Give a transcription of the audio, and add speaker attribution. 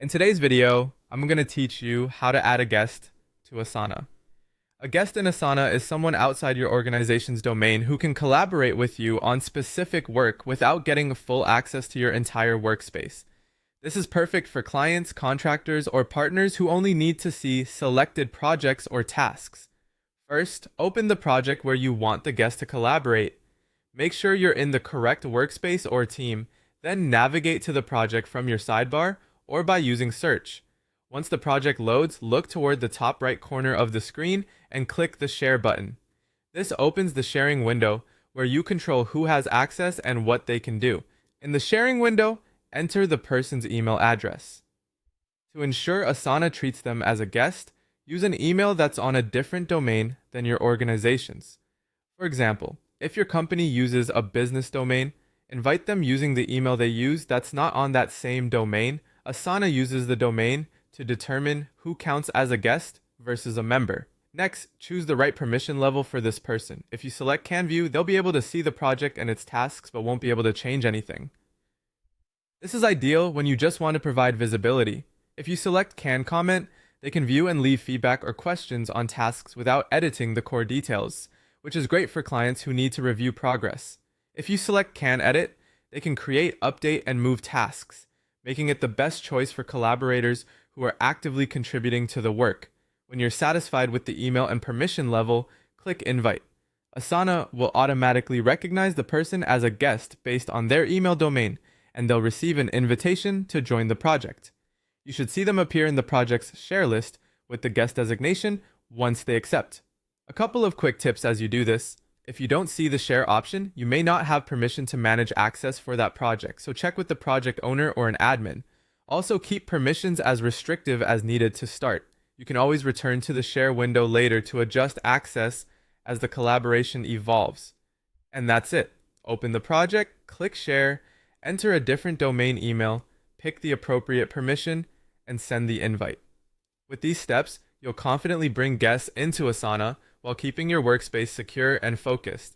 Speaker 1: In today's video, I'm going to teach you how to add a guest to Asana. A guest in Asana is someone outside your organization's domain who can collaborate with you on specific work without getting full access to your entire workspace. This is perfect for clients, contractors, or partners who only need to see selected projects or tasks. First, open the project where you want the guest to collaborate. Make sure you're in the correct workspace or team, then navigate to the project from your sidebar or by using search. Once the project loads, look toward the top right corner of the screen and click the Share button. This opens the sharing window where you control who has access and what they can do. In the sharing window, enter the person's email address. To ensure Asana treats them as a guest, use an email that's on a different domain than your organization's. For example, if your company uses a business domain, invite them using the email they use that's not on that same domain. Asana uses the domain to determine who counts as a guest versus a member. Next, choose the right permission level for this person. If you select Can View, they'll be able to see the project and its tasks but won't be able to change anything. This is ideal when you just want to provide visibility. If you select Can Comment, they can view and leave feedback or questions on tasks without editing the core details, which is great for clients who need to review progress. If you select Can Edit, they can create, update, and move tasks, making it the best choice for collaborators who are actively contributing to the work. When you're satisfied with the email and permission level, click Invite. Asana will automatically recognize the person as a guest based on their email domain, and they'll receive an invitation to join the project. You should see them appear in the project's share list with the guest designation once they accept. A couple of quick tips as you do this. If you don't see the share option, you may not have permission to manage access for that project, so check with the project owner or an admin. Also, keep permissions as restrictive as needed to start. You can always return to the share window later to adjust access as the collaboration evolves. And that's it. Open the project, click Share, enter a different domain email, pick the appropriate permission, and send the invite. With these steps, you'll confidently bring guests into Asana while keeping your workspace secure and focused.